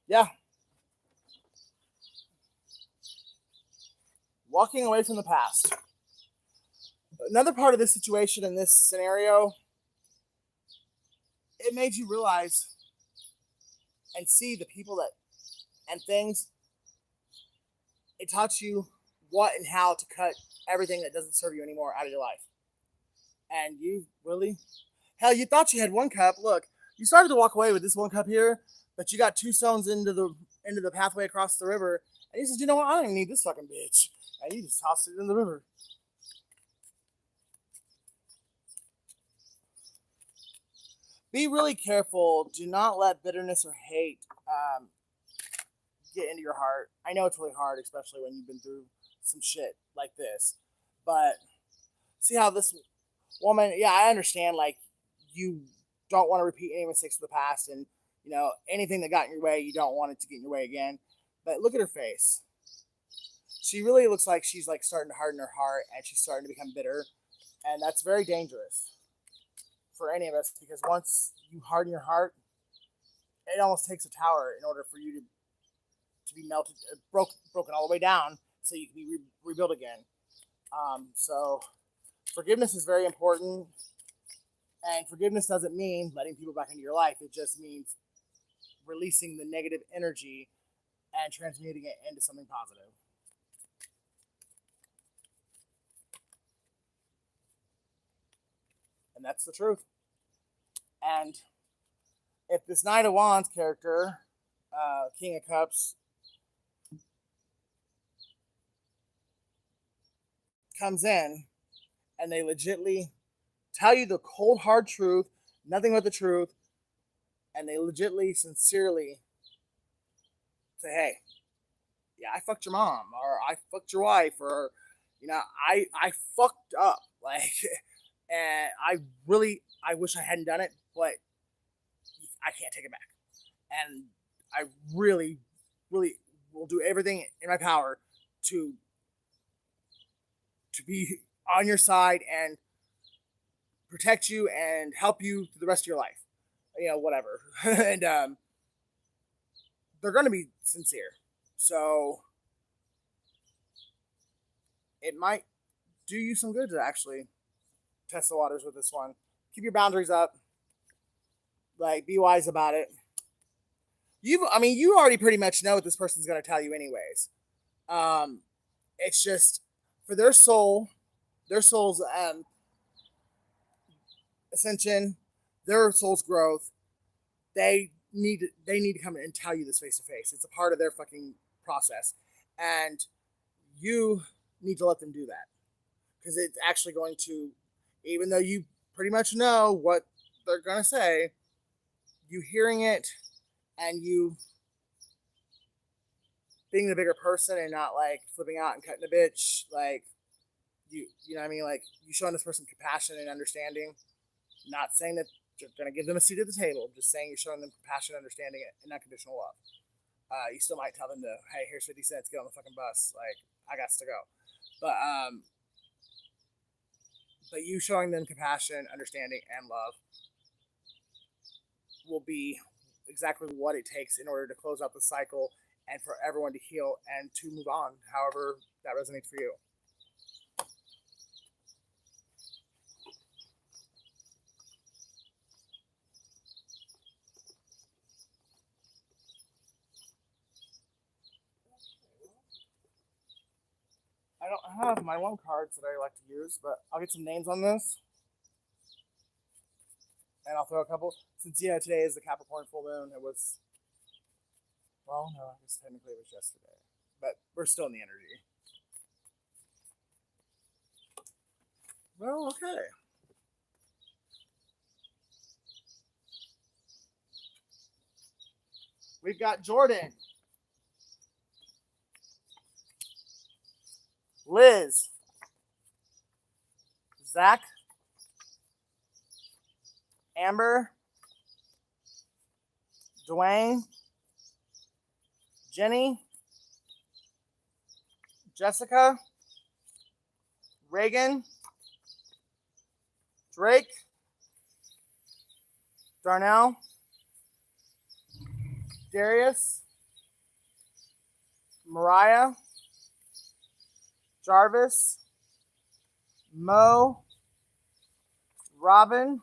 Yeah. Walking away from the past. Another part of this situation in this scenario, it made you realize and see the people that and things, it taught you what and how to cut everything that doesn't serve you anymore out of your life. And you really, hell, you thought you had one cup. Look, you started to walk away with this one cup here, but you got 2 stones into the pathway across the river, and you said, you know what, I don't even need this fucking bitch, and you just tossed it in the river. Be really careful. Do not let bitterness or hate get into your heart. I know it's really hard, especially when you've been through some shit like this. But see how this woman, yeah, I understand, like, you don't want to repeat any mistakes of the past, and, you know, anything that got in your way, you don't want it to get in your way again. But look at her face. She really looks like she's, like, starting to harden her heart, and she's starting to become bitter. And that's very dangerous for any of us, because once you harden your heart, it almost takes a tower in order for you to be melted, broken all the way down, so you can be rebuilt again. So forgiveness is very important, and forgiveness doesn't mean letting people back into your life. It just means releasing the negative energy and transmuting it into something positive. And that's the truth. And if this Knight of Wands character, King of Cups, comes in and they legitly tell you the cold hard truth, nothing but the truth, and they legitly, sincerely say, hey, yeah, I fucked your mom, or I fucked your wife, or, you know, I fucked up, like, and I wish I hadn't done it, but I can't take it back. And I really, really will do everything in my power to be on your side and protect you and help you through the rest of your life. You know, whatever. And they're going to be sincere. So it might do you some good to actually test the waters with this one. Keep your boundaries up. Like, be wise about it. You already pretty much know what this person's going to tell you anyways. It's just for their soul's ascension, their soul's growth. They need to come and tell you this face to face. It's a part of their fucking process, and you need to let them do that, because it's actually going to, even though you pretty much know what they're gonna say, you hearing it and you being the bigger person and not like flipping out and cutting a bitch, like you know what I mean, like you showing this person compassion and understanding. Not saying that you're gonna give them a seat at the table, just saying you're showing them compassion, understanding, and unconditional love. You still might tell them to, hey, here's 50 cents, get on the fucking bus, like I got to go. But you showing them compassion, understanding, and love will be exactly what it takes in order to close out the cycle and for everyone to heal and to move on, however that resonates for you. I don't have my one cards that I like to use, but I'll get some names on this. And I'll throw a couple. Since, yeah, today is the Capricorn full moon, it was, well, no, I guess technically it was yesterday. But we're still in the energy. Well, okay. We've got Jordan, Liz, Zach, Amber, Dwayne, Jenny, Jessica, Reagan, Drake, Darnell, Darius, Mariah, Jarvis, Mo, Robin,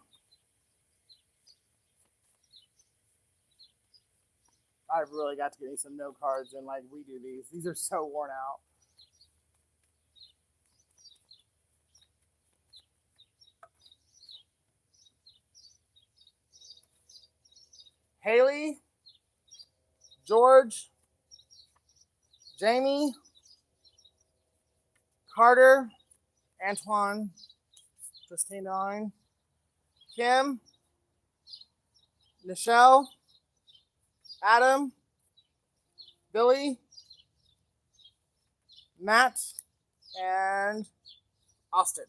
I've really got to get me some note cards and like redo these. These are so worn out. Haley, George, Jamie, Carter, Antoine, just came on, Kim, Nichelle, Adam, Billy, Matt, and Austin.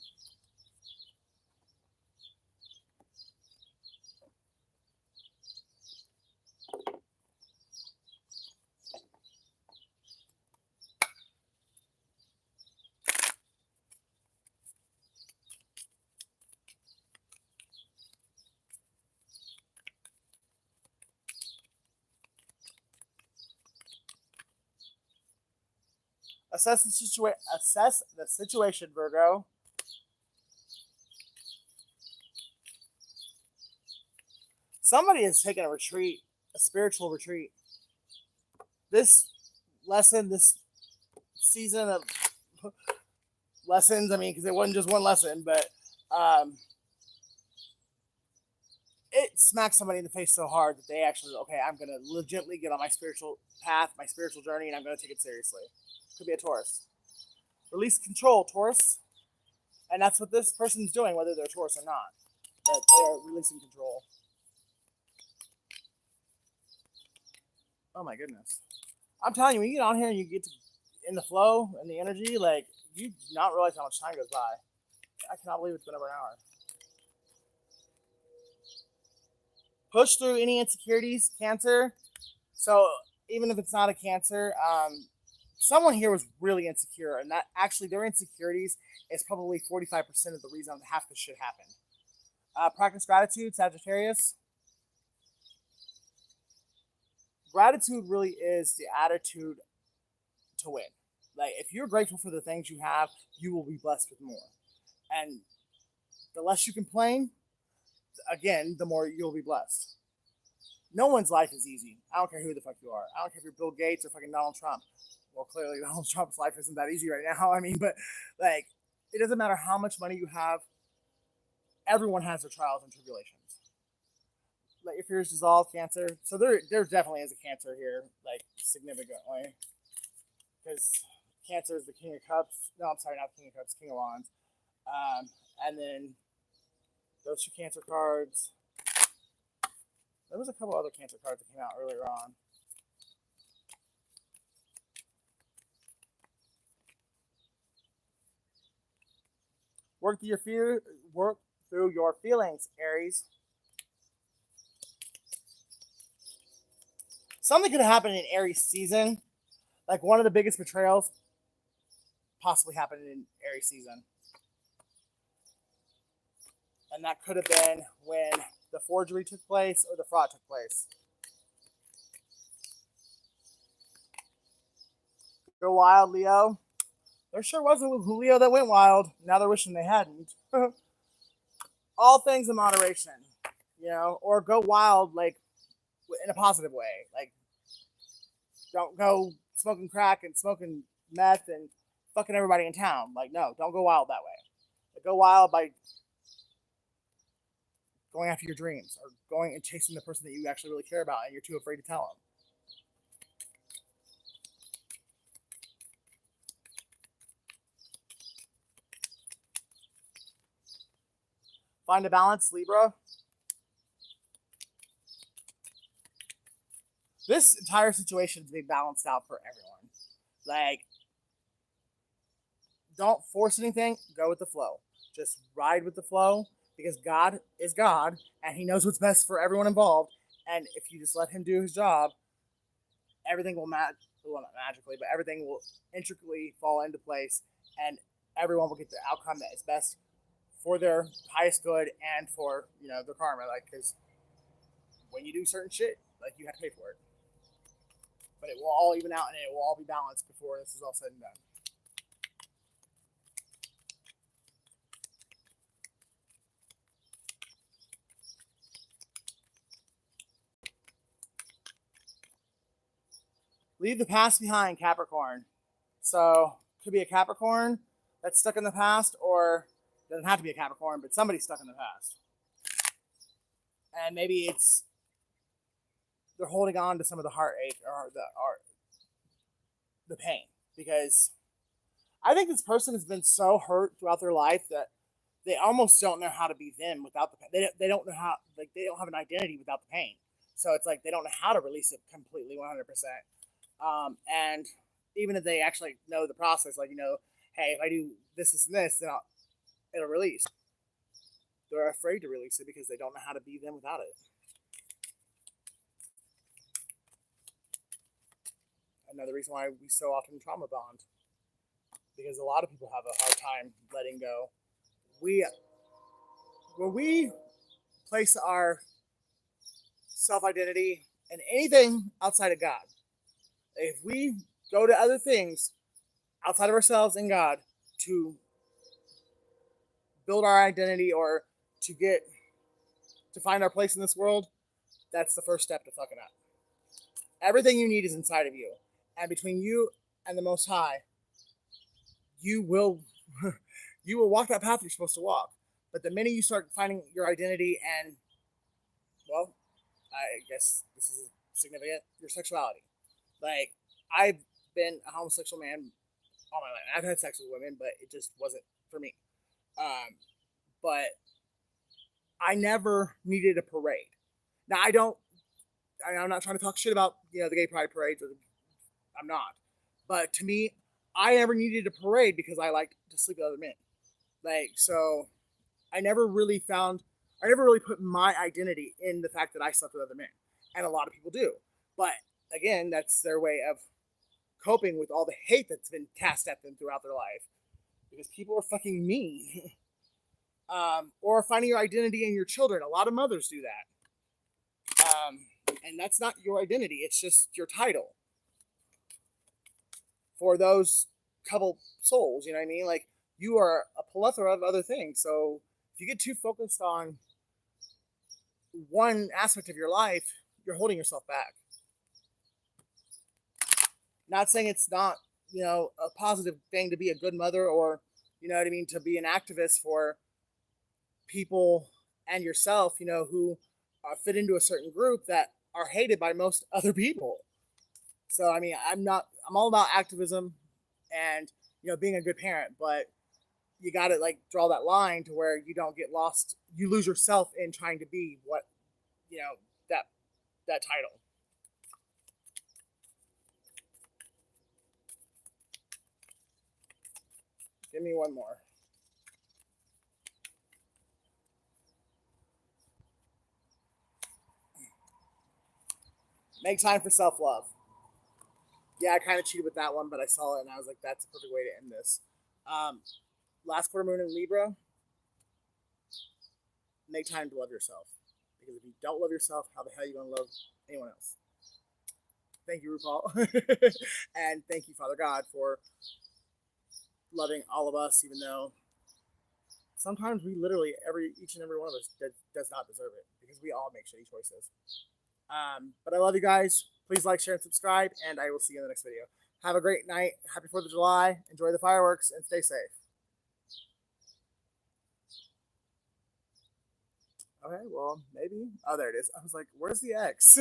Assess the situation, Virgo. Somebody is taking a retreat, a spiritual retreat. This lesson, this season of lessons, I mean, because it wasn't just one lesson, but it smacked somebody in the face so hard that they actually, okay, I'm going to legitimately get on my spiritual path, my spiritual journey, and I'm going to take it seriously. Could be a Taurus. Release control, Taurus. And that's what this person's doing, whether they're Taurus or not. That they are releasing control. Oh my goodness. I'm telling you, when you get on here and you get to, in the flow and the energy, like, you do not realize how much time goes by. I cannot believe it's been over an hour. Push through any insecurities, Cancer. So even if it's not a Cancer, someone here was really insecure, and that actually their insecurities is probably 45% of the reason half this shit happened. Practice gratitude, Sagittarius. Gratitude really is the attitude to win. Like, if you're grateful for the things you have, you will be blessed with more. And the less you complain, again, the more you'll be blessed. No one's life is easy. I don't care who the fuck you are. I don't care if you're Bill Gates or fucking Donald Trump. Well, clearly Donald Trump's life isn't that easy right now. I mean, but like, it doesn't matter how much money you have. Everyone has their trials and tribulations. Let your fears dissolve, Cancer. So there definitely is a Cancer here, like, significantly. Because Cancer is the King of Cups. No, I'm sorry, not the King of Cups, King of Wands. And then those two Cancer cards. There was a couple other Cancer cards that came out earlier on. Work through your feelings, Aries. Something could have happened in Aries season. Like, one of the biggest betrayals possibly happened in Aries season. And that could have been when the forgery took place or the fraud took place. Go wild, Leo. There sure was a Leo that went wild. Now they're wishing they hadn't. All things in moderation, you know, or go wild, like, in a positive way. Like, don't go smoking crack and smoking meth and fucking everybody in town. Like, no, don't go wild that way. Like, go wild by going after your dreams or going and chasing the person that you actually really care about and you're too afraid to tell them. Find a balance, Libra. This entire situation is being balanced out for everyone. Like, don't force anything. Go with the flow. Just ride with the flow, because God is God, and He knows what's best for everyone involved. And if you just let Him do His job, everything will not magically, but everything will intricately fall into place, and everyone will get the outcome that is best for their highest good and for, you know, their karma. Like, because when you do certain shit, like, you have to pay for it. But it will all even out and it will all be balanced before this is all said and done. Leave the past behind, Capricorn. So could be a Capricorn that's stuck in the past, or doesn't have to be a Capricorn, but somebody's stuck in the past. And maybe it's they're holding on to some of the heartache or the pain, because I think this person has been so hurt throughout their life that they almost don't know how to be them without the pain. They don't know how, like, they don't have an identity without the pain. So it's like they don't know how to release it completely 100%. And even if they actually know the process, like, hey, if I do this, and this, then it'll release. They're afraid to release it because they don't know how to be them without it. Another reason why we so often trauma bond, because a lot of people have a hard time letting go. When we place our self-identity in anything outside of God, if we go to other things outside of ourselves and God to build our identity or to find our place in this world, that's the first step to fucking up. Everything you need is inside of you. And between you and the Most High, you will walk that path you're supposed to walk. But the minute you start finding your identity and, well, I guess this is significant, your sexuality. Like, I've been a homosexual man all my life. I've had sex with women, but it just wasn't for me. But I never needed a parade. Now, I'm not trying to talk shit about, the gay pride parades. I'm not. But to me, I never needed a parade because I liked to sleep with other men. Like, so I never really put my identity in the fact that I slept with other men. And a lot of people do. But again, that's their way of coping with all the hate that's been cast at them throughout their life. Because people are fucking mean. Or finding your identity in your children. A lot of mothers do that. And that's not your identity. It's just your title. For those couple souls, you know what I mean? Like, you are a plethora of other things. So if you get too focused on one aspect of your life, you're holding yourself back. Not saying it's not, a positive thing to be a good mother, or, to be an activist for people and yourself, who fit into a certain group that are hated by most other people. So, I'm all about activism and, being a good parent, but you got to, like, draw that line to where you don't get lost. You lose yourself in trying to be what, that title. Give me one more. Make time for self-love. Yeah, I kind of cheated with that one, but I saw it and I was like, that's a perfect way to end this. Last quarter moon in Libra, make time to love yourself. Because if you don't love yourself, how the hell are you going to love anyone else? Thank you, RuPaul. And thank you, Father God, for loving all of us, even though sometimes we literally, each and every one of us does not deserve it, because we all make shitty choices. But I love you guys. Please like, share, and subscribe, and I will see you in the next video. Have a great night. Happy 4th of July. Enjoy the fireworks, and stay safe. Okay, well, maybe. Oh, there it is. I was like, where's the X?